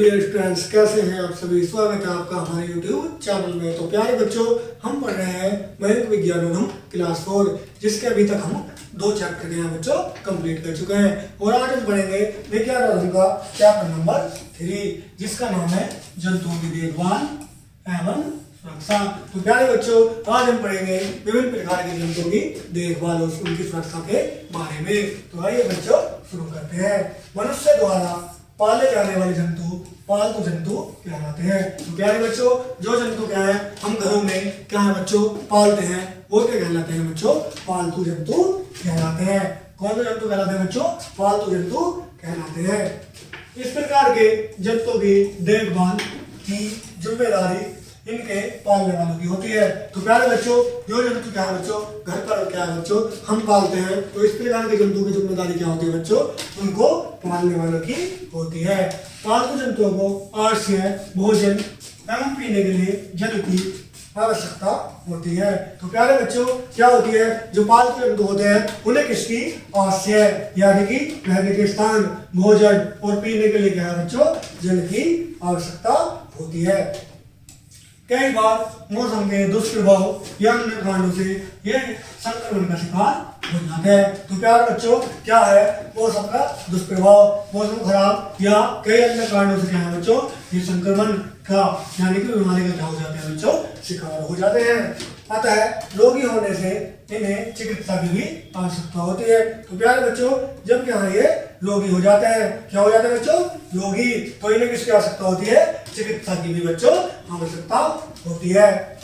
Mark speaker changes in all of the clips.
Speaker 1: Dear students, कैसे हैं आप सभी। स्वागत है आपका हमारे यूट्यूब चैनल में। तो प्यारे बच्चों, हम पढ़ रहे हैं मयंक विज्ञानों क्लास 4, जिसके अभी तक हम 2 चैप्टर के हैं बच्चों कंप्लीट कर चुके हैं। और आज हम पढ़ेंगे विज्ञान का चैप्टर नंबर 3, जिसका नाम है जंतुओं की देखभाल एवं सुरक्षा। तो प्यारे बच्चों, आज हम पढ़ेंगे विभिन्न प्रकार के जंतुओं की देखभाल और उनकी सुरक्षा के बारे में। तो आइए बच्चों शुरू करते हैं। मनुष्य द्वारा पाले जाने वाले जंतु पालतू जंतु कहलाते हैं। तो प्यारे बच्चों, जो जंतु क्या है हम घरों में क्या है बच्चों पालते हैं, वो क्या कहलाते हैं बच्चों? पालतू जंतु कहलाते हैं। कौन से जंतु कहलाते हैं बच्चों? पालतू जंतु कहलाते हैं। इस प्रकार के जंतुओं की देखभाल की जिम्मेदारी इनके पालने वालों की होती है। तो प्यारे बच्चों, जो जंतु क्या है बच्चों घर पर क्या है बच्चों हम पालते हैं, तो इस प्रकार के जंतुओं की जिम्मेदारी क्या होती है बच्चों? उनको पालने वालों की होती है। पालतू जंतुओं को आश्रय, भोजन एवं पीने के लिए जल की आवश्यकता होती है। तो प्यारे बच्चों, क्या होती है? जो पालतू जंतु होते हैं उन्हें किसकी आश्रय यानी कि रहने के स्थान, भोजन और पीने के लिए क्या है बच्चों जल की आवश्यकता होती है। कई बार मौसम के दुष्प्रभाव या अन्य कारणों से ये संक्रमण का शिकार हो जाते हैं। तो प्यारे बच्चों, क्या है मौसम का दुष्प्रभाव? मौसम खराब या कई अन्य कारणों से क्या है बच्चों ये संक्रमण का यानी कि बीमारी का क्या हो जाते हैं बच्चों? शिकार हो जाते हैं। अतः रोगी होने से इन्हें चिकित्सा की भी आवश्यकता होती है। तो प्यारे बच्चों, जब क्या है ये रोगी हो जाते हैं, क्या हो जाते हैं बच्चों? रोगी, तो इन्हें किसकी आवश्यकता होती है? चिकित्सा की भी बच्चों आवश्यकता होती है।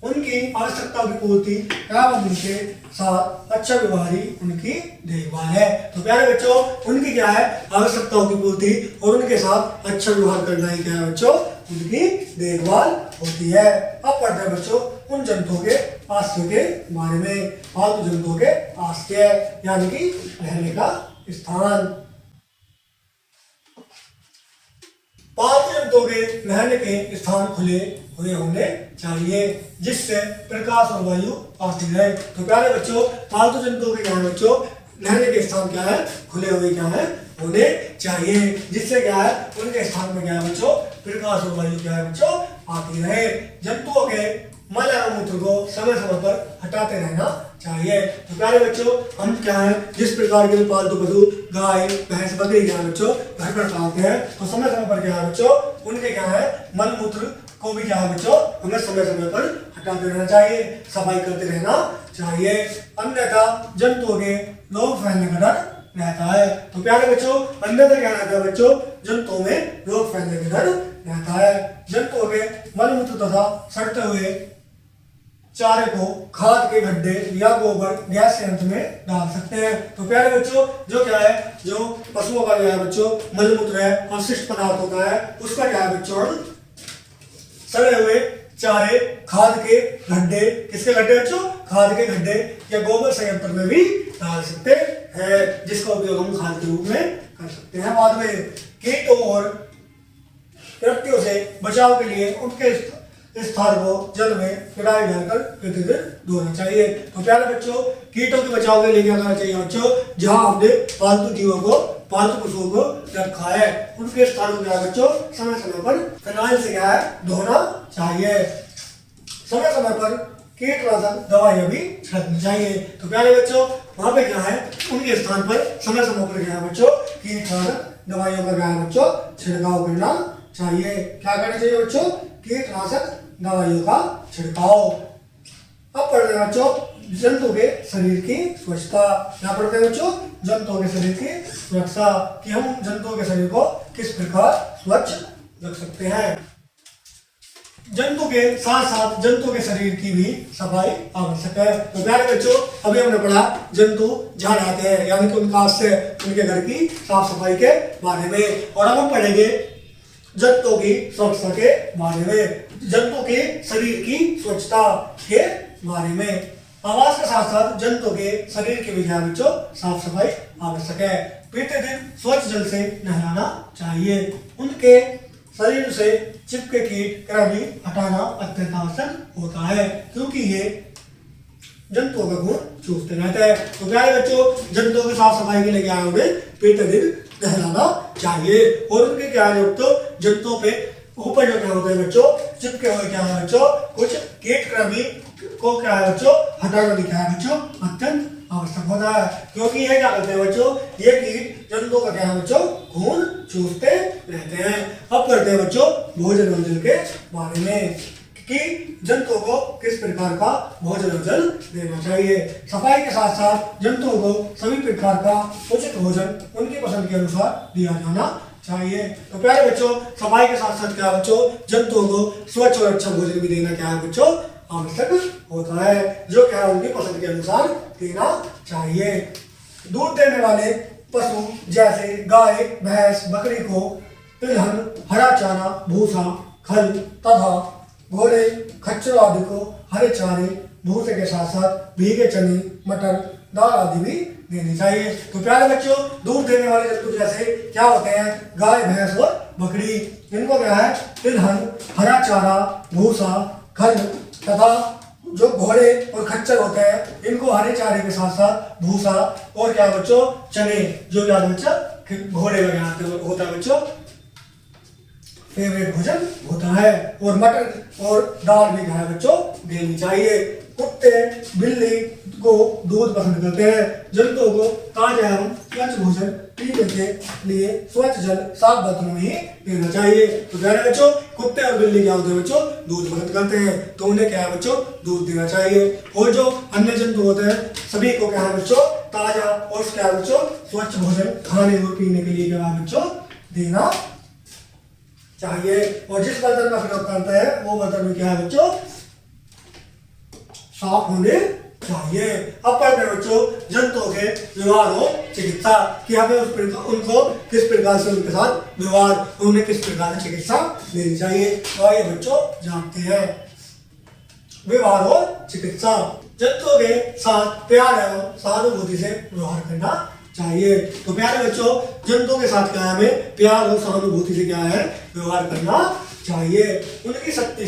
Speaker 1: उनकी आवश्यकताओं की पूर्ति एवं उनके साथ अच्छा व्यवहार ही उनकी देखभाल है। तो प्यारे बच्चों, उनकी क्या है आवश्यकताओं की पूर्ति और उनके साथ अच्छा व्यवहार करना ही क्या है बच्चों उनकी देखभाल होती है। अब पढ़ते हैं बच्चों उन जंतुओं के आश्रय के बारे में। पालतू जंतुओं के आश्रय यानी कि रहने का स्थान। पालतू जंतुओं के रहने के स्थान खुले हुए होने चाहिए, जिससे प्रकाश और वायु आती रहे। तो प्यारे बच्चों, पालतू जंतुओं के क्या है बच्चों रहने के स्थान क्या है खुले हुए क्या है होने चाहिए, जिससे क्या है उनके स्थान में क्या है बच्चों प्रकाश और वायु क्या है बच्चों आती रहे। जंतुओं के मल एवं मूत्र को समय समय पर हटाते रहना चाहिए। तो प्यारे बच्चों, हम क्या है जिस प्रकार के पालतू पशु गाय भैंस बकरी क्या है बच्चों घर पर पालते हैं, तो समय समय पर क्या है बच्चों उनके क्या है मल मूत्र को भी क्या है बच्चों हमें समय समय पर हटाते रहना चाहिए, सफाई करते रहना चाहिए। अन्यथा जंतुओं के रोग फैलने का डर रहता है। तो प्यारे बच्चों, अन्यथा क्या रहता है बच्चों जंतुओं में रोग फैलने का डर रहता है। जंतुओं के मल मूत्र तथा सड़ते हुए चारे को खाद के गड्ढे या गोबर गैस संयंत्र में डाल सकते हैं। तो प्यारे बच्चों, जो क्या है जो पशुओं का क्या है बच्चों मलमूत्र है अवशिष्ट पदार्थ होता है, उसका क्या है बच्चों सड़े हुए चारे खाद के गड्ढे, किसके गड्ढे बच्चों खाद के गड्ढे या गोबर संयंत्र में भी डाल सकते हैं, जिसका उपयोग हम खाद के रूप में कर सकते हैं। बाद में कीटों और कृत्यों से बचाव के लिए उनके स्थान को जल में पिटाई डालकर प्रतिदिन धोना चाहिए। तो प्यारे बच्चों, कीटों के बचाव के लिए क्या करना चाहिए बच्चों? जहां हमने पालतू जीवों को पालतू पशुओं को रखा है उनके स्थान को क्या है बच्चों समय समय पर फिनाइल से क्या है धोना चाहिए। समय समय पर कीटनाशक दवाइयां भी छिड़कनी चाहिए। तो प्यारे बच्चों, वहां पे क्या है उनके स्थान पर समय समय पर क्या है बच्चों कीटनाशक दवाइयों का क्या है बच्चों छिड़काव करना चाहिए। क्या करना चाहिए बच्चों? कीटनाशक दवाइयों का छिड़काव। अब पढ़ते हैं बच्चों जंतु के शरीर की स्वच्छता। क्या पढ़ते हैं बच्चों? जंतुओं के शरीर की सुरक्षा, कि हम जंतुओं के शरीर को किस प्रकार स्वच्छ रख सकते हैं। जंतु के साथ साथ जंतु के शरीर की भी सफाई आवश्यक है। तो प्यारे बच्चों, अभी हमने पढ़ा जंतु जहाँ रहते हैं यानी कि उनका से उनके घर की साफ सफाई के बारे में, और अब हम पढ़ेंगे जंतुओं की सुरक्षा के बारे में, जंतु के शरीर की स्वच्छता के बारे में। आवास के साथ साथ जंतु के शरीर के भी बच्चों साफ सफाई आवश्यक है। पीते दिन स्वच्छ जल से नहलाना चाहिए। उनके शरीर से चिपके कीट कृमि हटाना अत्यंत आवश्यक होता है, क्योंकि ये जंतुओं का खून चूसते रहते हैं। तो प्यारे बच्चों, जंतुओं की साफ सफाई के लिए क्या है उन्हें पीते दिन नहलाना चाहिए और उनके क्या है तो जंतुओं पे ऊपर जो क्या होते हैं बच्चों चिपके हुए क्या है बच्चों कुछ कीट कृमि को क्या है बच्चों हटाना भी क्या है बच्चों अत्यंत आवश्यक होता है, क्योंकि ये क्या करते हैं बच्चों ये कीट जंतुओं का क्या है बच्चों खून चूसते रहते हैं। अब करते हैं बच्चों भोजन अवजल के बारे में कि जंतुओं को किस प्रकार का भोजन अवजल देना चाहिए। सफाई के साथ साथ जंतुओं को सभी प्रकार का उचित भोजन उनकी पसंद के अनुसार दिया जाना चाहिए। तो प्यारे बच्चों सफाई के साथ साथ क्या बच्चों जंतुओं को स्वच्छ और अच्छा भोजन भी देना क्या है बच्चों आवश्यक होता है, जो क्या है उनकी पसंद के अनुसार देना चाहिए। दूध देने वाले पशु जैसे गाय भैंस बकरी को तिलहन हरा चारा भूसा खल तथा घोड़े खच्चरों आदि को हरे चारे भूसे के साथ साथ भीगे चने मटर दाल आदि भी देनी चाहिए। तो प्यारे बच्चों दूध देने वाले जंतु जैसे क्या होते हैं गाय भैंस और बकरी, इनको क्या है तिलहन हरा चारा भूसा खल तथा जो घोड़े और खच्चर होते हैं इनको हरे चारे के साथ साथ भूसा और क्या बच्चों चने जो क्या बच्चा घोड़े वगैरह होता है बच्चों फेवरेट भोजन होता है, और मटर और दाल भी क्या है बच्चों देनी चाहिए। कुत्ते बिल्ली को दूध पसंद करते हैं। जंतुओं को ताजा एवं स्वच्छ भोजन पीने के लिए स्वच्छ जल साफ बर्तनों में ही पीना चाहिए। तो प्यारे बच्चों कुत्ते और बिल्ली क्या होते हैं बच्चों दूध पसंद करते हैं, तो उन्हें क्या है बच्चों दूध देना चाहिए। और जो अन्य जंतु होते हैं सभी को क्या है बच्चों ताजा और क्या है बच्चों स्वच्छ भोजन खाने और पीने के लिए क्या है बच्चों देना चाहिए। और जिस बर्तन का प्रयोग करते हैं वो बर्तन में क्या है बच्चों साफ होने चाहिए। अब पढ़ते हैं बच्चों जंतुओं के व्यवहार और चिकित्सा कि हमें उनको किस प्रकार से उनके साथ व्यवहार उन्हें किस प्रकार से चिकित्सा लेनी चाहिए। तो आइए बच्चों जानते हैं व्यवहार और चिकित्सा। जंतुओं के साथ प्यार एवं सहानुभूति से व्यवहार करना चाहिए। तो प्यारे बच्चों जंतुओं के साथ क्या है हमें प्यार और सहानुभूति से क्या है व्यवहार करना चाहिए। उनकी शक्ति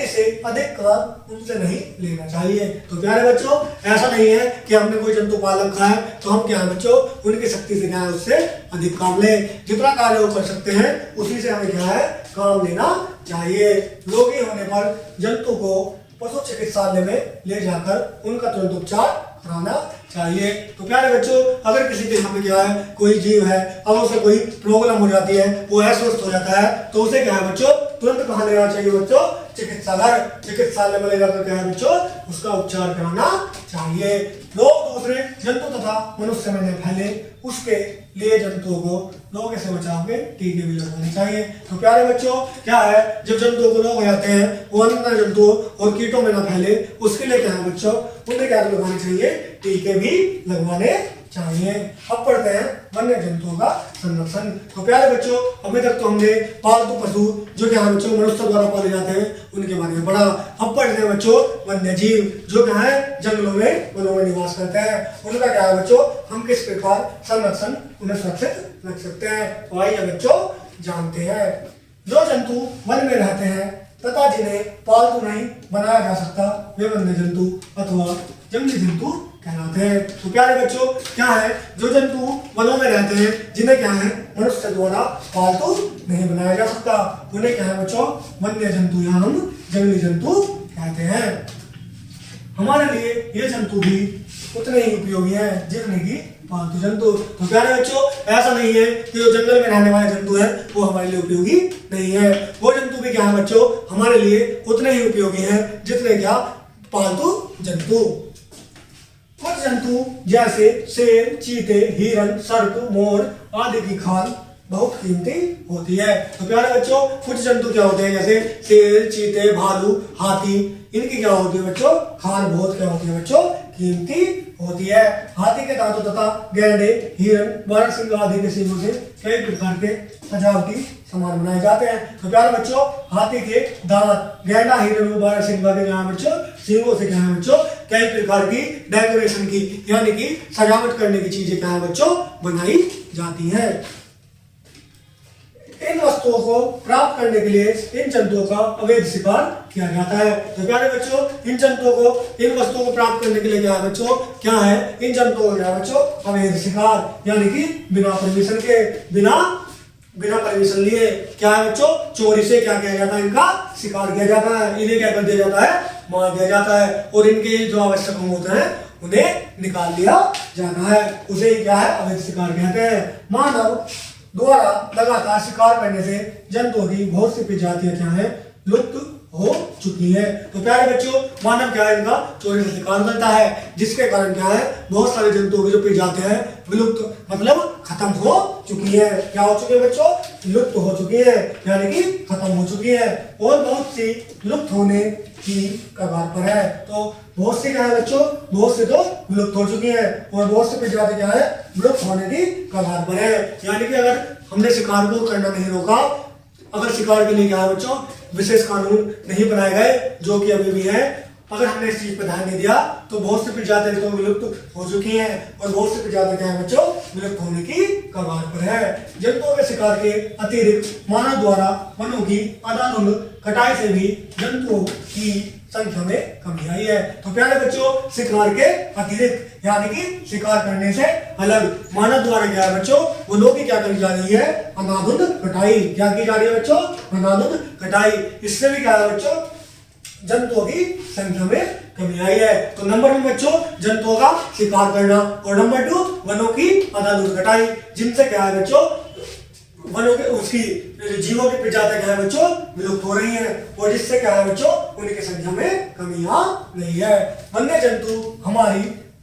Speaker 1: से अधिक काम उनसे नहीं लेना चाहिए। तो प्यारे बच्चों ऐसा नहीं है कि हमने कोई जंतु पाल रखा है तो हम क्या है बच्चों उनकी शक्ति से क्या है उससे अधिक काम लें। जितना कार्य वो कर सकते हैं उसी से हमें क्या है काम लेना चाहिए। रोगी होने पर जंतु को पशु चिकित्सालय में ले जाकर उनका तुरंत उपचार कराना चाहिए। तो प्यारे बच्चों अगर किसी के यहाँ पे क्या है कोई जीव है अब उसे कोई प्रॉब्लम हो जाती है वो अस्वस्थ हो जाता है तो उसे क्या है बच्चों तुरंत कहाँ लेना चाहिए बच्चों चिकित्सालय में ले जाकर क्या है बच्चों उसका उपचार कराना चाहिए। लोग दूसरे जंतु तथा मनुष्य में न फैले उसके लिए जंतुओं को रोग से बचाव के टीके भी लगवाने चाहिए। तो प्यारे बच्चों क्या है जब जंतुओं को रोग हो जाते हैं वो अन्य जंतुओं और कीटों में न फैले उसके लिए क्या है बच्चों उन्हें क्या लगवाने चाहिए टीके भी लगवाने चाहिए। अब पढ़ते हैं वन्य जंतुओं का संरक्षण। तो प्यारे बच्चों अभी तक तो हमने पालतू पशु जो क्या है बच्चों मनुष्य द्वारा पाले जाते हैं उनके बारे में पढ़ा। अब पढ़ते हैं बच्चों वन्य जीव जो क्या है जंगलों में वनों में निवास करते हैं उनका क्या है बच्चों हम किस प्रकार संरक्षण उन्हें सुरक्षित रख सकते हैं। तो आइए बच्चों जानते हैं। जो जंतु वन में रहते हैं तथा जिन्हें पालतू नहीं बनाया जा सकता वे वन्य जंतु अथवा जंगली जंतु कहलाते हैं। तो प्यारे बच्चों क्या है जो जंतु वनों में रहते हैं जिन्हें क्या है मनुष्य द्वारा पालतू नहीं बनाया जा सकता उन्हें क्या है बच्चों वन्य जंतु या हम जंगली जंतु कहते हैं। हमारे लिए ये जंतु भी उतने ही उपयोगी हैं जितने की पालतू जंतु। तो प्यारे बच्चों ऐसा नहीं है कि जो जंगल में रहने वाले जंतु हैं वो हमारे लिए उपयोगी नहीं है। वो जंतु भी क्या है बच्चों हमारे लिए उतने ही उपयोगी हैं जितने क्या पालतू जंतु। कुछ जंतु जैसे शेर चीते हिरन सर्प मोर आदि की खाल बहुत कीमती होती है। तो प्यारे बच्चों कुछ जंतु क्या होते हैं जैसे शेर चीते भालू हाथी इनकी क्या होती है बच्चों खाल बहुत क्या होती है बच्चों कीमती होती है। हाथी के दांतों तथा गैंडे हिरन बारहसिंगा आदि के सींगों से कई प्रकार के सजावटी सामान बनाए जाते हैं। तो प्यारे बच्चों हाथी के दांत गैंडा हिरन बारहसिंगा के क्या बच्चों सींगों से क्या है बच्चों कई प्रकार की डेकोरेशन की यानी कि सजावट करने की चीजें क्या है बच्चों बनाई जाती हैं। इन वस्तुओं को प्राप्त करने के लिए इन जंतुओं का अवैध शिकार किया जाता है। तो प्यारे बच्चों इन जंतुओं को इन वस्तुओं को प्राप्त करने के लिए क्या है बच्चों क्या है इन जंतुओं का क्या है बच्चों अवैध शिकार यानी कि बिना परमिशन के बिना बिना परमिशन लिए क्या है बच्चों, चोरी से क्या किया जाता है, इनका शिकार किया जाता है, इन्हें क्या कर दिया जाता है, मार दिया जाता है और इनके जो आवश्यक अंग होते हैं उन्हें निकाल लिया जाता है। उसे क्या है, अवैध शिकार कहते हैं। मानव द्वारा लगातार शिकार करने से जंतुओं की बहुत सी प्रजातियां क्या है, लुप्त हो चुकी है। तो प्यारे बच्चों, मानव क्या है, इनका चोरी से शिकार करता है, जिसके कारण क्या है, बहुत सारे जंतुओं की जो प्रजातियां हैं विलुप्त मतलब खत्म हो चुकी है। क्या हो चुकी है बच्चों, लुप्त हो चुकी है, यानी कि खत्म हो चुकी है और बहुत सी लुप्त होने की कगार पर है। तो बहुत सी क्या है बच्चों, बहुत से तो विलुप्त हो चुकी है और बहुत सी प्रजाति क्या है, विलुप्त होने की कगार पर है। यानी कि अगर हमने शिकार को करना नहीं रोका, अगर शिकार के लिए क्या है बच्चों, विशेष कानून नहीं बनाए गए जो कि अभी भी है, अगर हमने इस चीज पर ध्यान नहीं दिया तो बहुत सी प्रजातियां तो विलुप्त हो चुकी हैं और बहुत सी प्रजातियां क्या है बच्चों, विलुप्त होने की कगार पर है। जंतुओं के शिकार के अतिरिक्त मानव द्वारा वनों की अंधाधुंध कटाई से भी जंतुओं की संख्या में कमी आई है। तो प्यारे बच्चों, शिकार के अतिरिक्त यानी कि शिकार करने से अलग मानव द्वारा क्या है बच्चों, वनों की क्या करी जा रही है, अंधाधुंध कटाई। क्या की जा रही है बच्चों, अंधाधुंध कटाई। इससे भी क्या है बच्चों, जंतुओं की संख्या में कमी आई है। तो नंबर 1 बच्चों, जंतुओं का शिकार करना और नंबर 2 वनों की अंधाधुंध कटाई, जिनसे क्या है बच्चों, वनों के उसकी जीवों की प्रजातियां क्या है बच्चों, विलुप्त हो रही हैं और जिससे क्या है बच्चों, उनकी संख्या में कमी आ रही है। वन्य जंतु हमारी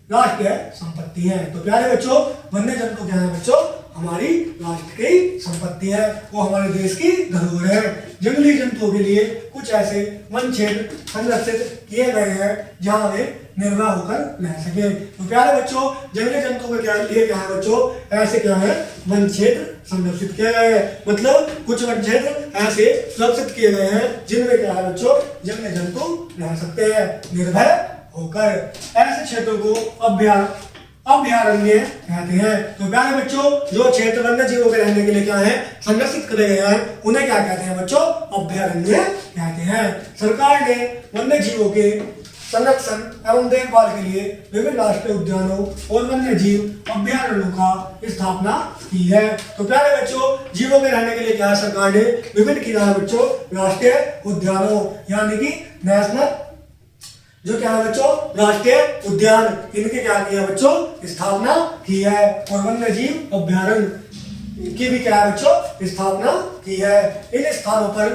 Speaker 1: राष्ट्रीय संपत्ति है। तो प्यारे बच्चों, वन्य जंतु क्या है बच्चों, हमारी राष्ट्र की संपत्ति है, वो हमारे देश की धरोहर है। जंगली जंतुओं के लिए कुछ ऐसे वन क्षेत्र संरक्षित किए गए हैं जहां वे निर्वाह होकर रह सके। तो प्यारे बच्चों, जंगली जंतुओं के लिए क्या है बच्चों, ऐसे क्या है, वन क्षेत्र संरक्षित किए गए हैं। मतलब कुछ वन क्षेत्र ऐसे सुरक्षित किए गए हैं जिनमें क्या है बच्चों, जंगली जंतु रह सकते हैं निर्भय होकर। ऐसे क्षेत्रों को अभयारण्य कहते हैं। तो प्यारे बच्चों, जो क्षेत्र वन्य जीवों के रहने के लिए क्या है, संरक्षित करे गए हैं, उन्हें क्या कहते हैं बच्चों, अभयारण्य कहते हैं। सरकार ने वन्य जीवों के संरक्षण एवं देखभाल के लिए विभिन्न राष्ट्रीय उद्यानों और वन्य जीव अभयारण्यों का स्थापना की है। तो प्यारे बच्चों, जीवों के रहने के लिए क्या है, सरकार ने विभिन्न किया है बच्चों, राष्ट्रीय उद्यानों यानी कि नेशनल जो क्या है बच्चों, राष्ट्रीय उद्यान, इनके क्या किया बच्चों, स्थापना की है और वन्य जीव अभयारण्य की भी क्या है बच्चों, स्थापना की है। इन स्थानों पर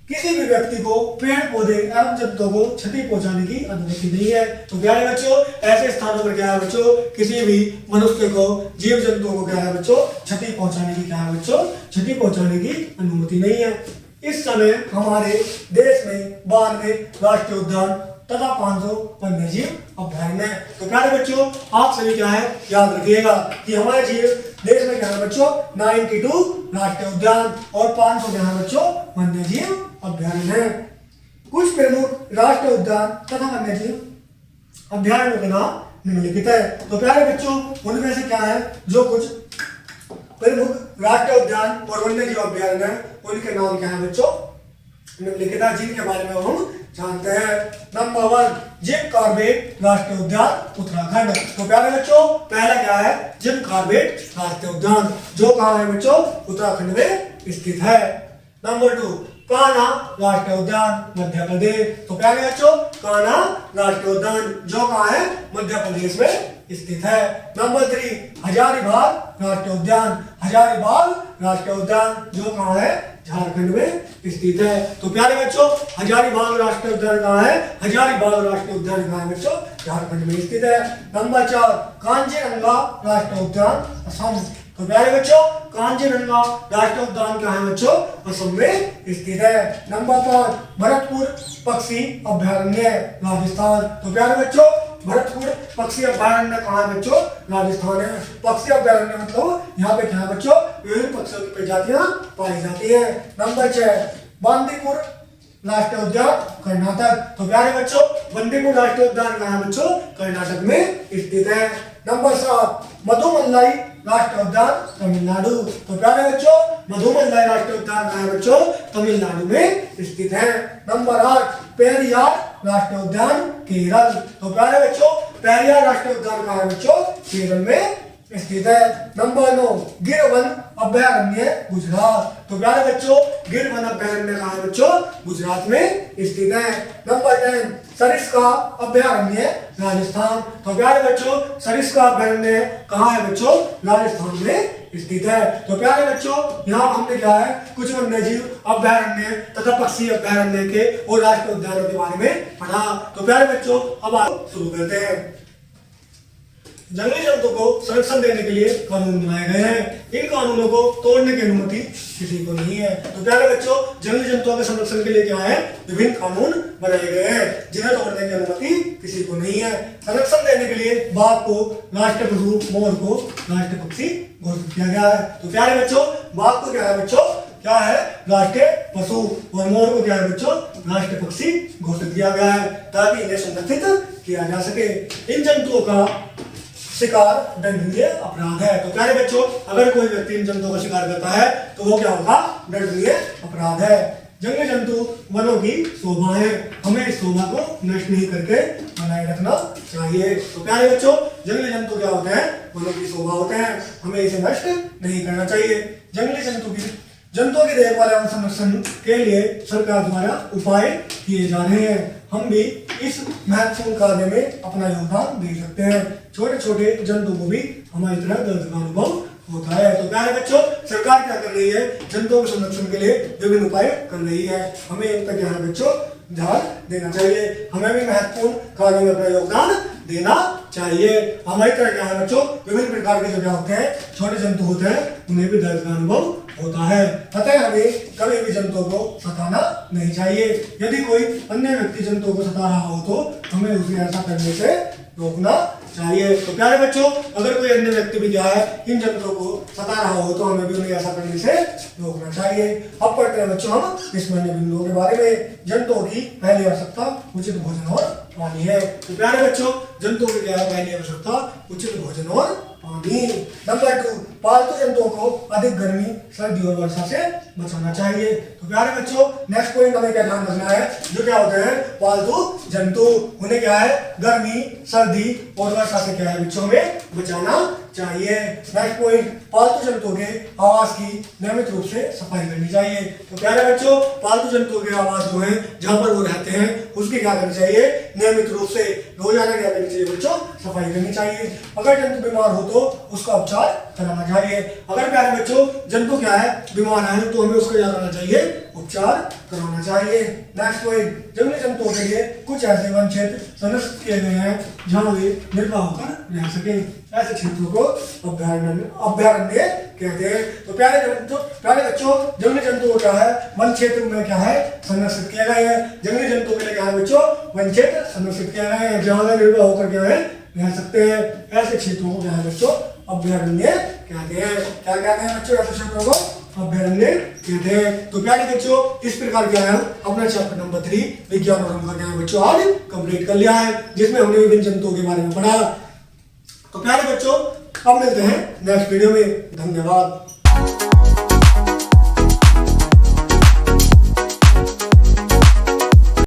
Speaker 1: किसी भी व्यक्ति को पेड़ पौधे एवं जंतुओं को क्षति पहुंचाने की अनुमति नहीं है। तो प्यारे बच्चों, ऐसे स्थानों पर क्या है बच्चों, किसी भी मनुष्य को, जीव जंतुओं को क्या है बच्चों, क्षति पहुंचाने की क्या है बच्चों, क्षति पहुंचाने की अनुमति नहीं है। इस समय हमारे देश में 92 राष्ट्रीय उद्यान तथा 500 वन्य जीव अभयारण्य है। तो प्यारे बच्चों, आप सभी क्या है, याद रखिएगा कि हमारे देश में क्या है बच्चों, 92 राष्ट्रीय उद्यान और 500 क्या है बच्चों, वन्य जीव अभयारण्य है। कुछ प्रमुख राष्ट्रीय उद्यान तथा वन्य जीव अभयारण्यों के नाम निम्नलिखित है। तो प्यारे बच्चों, उनमें से क्या है, जो कुछ प्रमुख राष्ट्रीय उद्यान और वन्य जीव अभयारण्य है, उनके नाम क्या है बच्चों, निम्नलिखित है, जिनके बारे में हम जानते हैं। नंबर 1, जिम कॉर्बेट राष्ट्रीय उद्यान उत्तराखंड। तो प्यारे बच्चों, पहला क्या है, जिम कॉर्बेट राष्ट्रीय उद्यान, जो कहाँ है बच्चों, उत्तराखंड में स्थित है। नंबर 2, कान्हा राष्ट्रीय उद्यान मध्य प्रदेश। तो प्यारे बच्चों, कान्हा राष्ट्रीय उद्यान जो कहाँ है, मध्य प्रदेश में स्थित है। नंबर 3, हजारीबाग राष्ट्रीय उद्यान, हजारीबाग राष्ट्रीय उद्यान जो कहाँ है, झारखंड में स्थित है। तो प्यारे बच्चों, हजारीबाग राष्ट्रीय उद्यान कहाँ है, हजारीबाग राष्ट्रीय उद्यान कहाँ है बच्चों, झारखंड में स्थित है। नंबर 4, कांजीरंगा राष्ट्रीय उद्यान असम। तो प्यारे बच्चों, कांजीरंगा राष्ट्रीय उद्यान कहाँ है बच्चों, असम में स्थित है। नंबर 5, भरतपुर पक्षी अभयारण्य राजस्थान। तो प्यारे बच्चों, भरतपुर पक्षी अभयारण्य कहाँ है बच्चों, राजस्थान है। पक्षी अभयारण्य मतलब यहाँ पे क्या है बच्चों, विभिन्न पक्षियों की प्रजातियां पाई जाती है। नंबर 6, बांदीपुर राष्ट्रीय उद्यान कर्नाटक। तो प्यारे बच्चों, बांदीपुर राष्ट्रीय उद्यान कहाँ है बच्चों, कर्नाटक में स्थित है। नंबर 7, मधुमलाई राष्ट्रीय उद्यान तमिलनाडु। तो प्यारे बच्चों, मधुमलाई राष्ट्रीय उद्यान कहाँ है बच्चों, तमिलनाडु में स्थित है। नंबर 8, पेरियार राष्ट्रीय उद्यान केरल। तो प्यारे बच्चों, पेरियार राष्ट्रीय उद्यान कहाँ है बच्चों, केरल में स्थित है। नंबर 9 गिर वन अभयारण्य गुजरात। तो प्यारे बच्चों गिर वन अभयारण्य कहाँ है बच्चों? गुजरात में स्थित है। नंबर 10 सरिस्का अभयारण्य राजस्थान। तो प्यारे बच्चों सरिस्का अभयारण्य कहाँ है बच्चों? राजस्थान में स्थित है। तो प्यारे बच्चों यहाँ हमने क्या है कुछ वन्यजीव अभयारण्य तथा पक्षी अभयारण्य के और राष्ट्रीय उद्यानों के बारे में पढ़ा। तो प्यारे बच्चों अब आप शुरू करते हैं। जंगली जंतु को संरक्षण देने के लिए कानून बनाए गए हैं। इन कानूनों को तोड़ने की अनुमति किसी को नहीं है। तो प्यारे बच्चों जंगली जंतुओं के संरक्षण के लिए क्या है विभिन्न कानून बनाए गए हैं जिन्हें तोड़ने की अनुमति किसी को नहीं है। संरक्षण देने के लिए बाघ को राष्ट्रीय पशु, मोर को राष्ट्रीय पक्षी घोषित किया गया है। तो प्यारे बच्चों बाघ को क्या है बच्चों क्या है राष्ट्रीय पशु और मोर को क्या है बच्चों राष्ट्रीय पक्षी घोषित किया गया है ताकि इन्हें संरक्षित किया जा सके। इन जंतुओं का शिकार दंडनीय अपराध है। तो प्यारे बच्चों अगर कोई व्यक्ति इन जंतुओं का शिकार करता है तो वो क्या होगा दंडनीय अपराध है। जंगली जंतु वनों की शोभा है, हमें इस शोभा को नष्ट नहीं करके बनाए रखना चाहिए। तो प्यारे बच्चों जंगली जंतु क्या होते हैं वनों की शोभा होते हैं, हमें इसे नष्ट नहीं करना चाहिए। जंगली जंतुओं की देखभाल एवं संरक्षण के लिए सरकार द्वारा उपाय किए जा रहे हैं। हम भी इस महत्वपूर्ण कार्य में अपना योगदान दे सकते हैं। छोटे छोटे जंतु को भी हमारी तरह दर्द का अनुभव होता है। तो प्यारे बच्चों सरकार क्या कर रही है जंतुओं के संरक्षण के लिए विभिन्न उपाय कर रही है, हमें इन तक यहाँ बच्चों ध्यान देना चाहिए। हमें भी महत्वपूर्ण कार्यों में अपना योगदान देना चाहिए। हमारी तरह क्या है बच्चों विभिन्न प्रकार के जो क्या होते हैं छोटे जंतु होते हैं उन्हें भी दर्द का अनुभव होता है, अतः हमें कभी भी जंतुओं को सताना नहीं चाहिए। यदि कोई अन्य व्यक्ति जंतुओं को सता रहा हो तो हमें उसे ऐसा करने से रोकना चाहिए। तो प्यारे बच्चों अगर कोई अन्य व्यक्ति भी क्या है इन जंतुओं को सता रहा हो तो हमें भी उन्हें ऐसा करने से रोकना चाहिए। अब पढ़ते हैं बच्चों हम इस अन्य बिंदुओं के बारे में। जंतुओं की पहली आवश्यकता उचित भोजन और पानी है। तो प्यारे बच्चों जंतुओं की क्या है पहली आवश्यकता उचित भोजन और पानी। नंबर 2 पालतू जंतुओं को अधिक गर्मी, सर्दी और वर्षा से बचाना चाहिए। तो प्यारे बच्चों नेक्स्ट पॉइंट हमें क्या ध्यान रखना है जो क्या होते हैं पालतू जंतु उन्हें क्या है गर्मी, सर्दी और वर्षा से क्या है बच्चों में बचाना चाहिए। नेक्स्ट पॉइंट पालतू जंतुओं के आवास की नियमित रूप से सफाई करनी चाहिए। तो प्यारे बच्चों पालतू जंतुओं के आवास जो है जहाँ पर वो रहते हैं उसकी क्या करनी चाहिए नियमित रूप से रोजाना क्या करनी चाहिए बच्चों सफाई करनी चाहिए। अगर जंतु बीमार हो तो उसका उपचार कराना चाहिए। अगर प्यारे बच्चों जंतु क्या है बीमार है तो हमें उसका क्या करना चाहिए उपचार कराना चाहिए। नेक्स्ट पॉइंट जंगली जंतुओं के लिए कुछ ऐसे वन क्षेत्र संरक्षित किए गए हैं जहाँ वे निर्वाह होकर रह सके। ऐसे क्षेत्रों को अभयारण्य कहते हैं। तो प्यारे बच्चों जंगली जंतु क्या है वन क्षेत्र में क्या है संरक्षित किए गए हैं। जंगली जंतुओं के लिए क्या है बच्चों वन क्षेत्र संरक्षित किए गए हैं जहाँ वे निर्वाह होकर क्या है रह सकते हैं। ऐसे क्षेत्रों को क्या है बच्चों अभयारण्य कहते हैं। क्या कहते हैं बच्चों ऐसे क्षेत्रों को अभयारण्य कहते हैं। तो प्यारे बच्चों इस प्रकार क्या है अपना चैप्टर नंबर 3 विज्ञान और का क्या है बच्चों आज कंप्लीट कर लिया है जिसमें हमने विभिन्न जंतुओं के बारे में पढ़ा। तो प्यारे बच्चों अब मिलते हैं नेक्स्ट वीडियो में। धन्यवाद।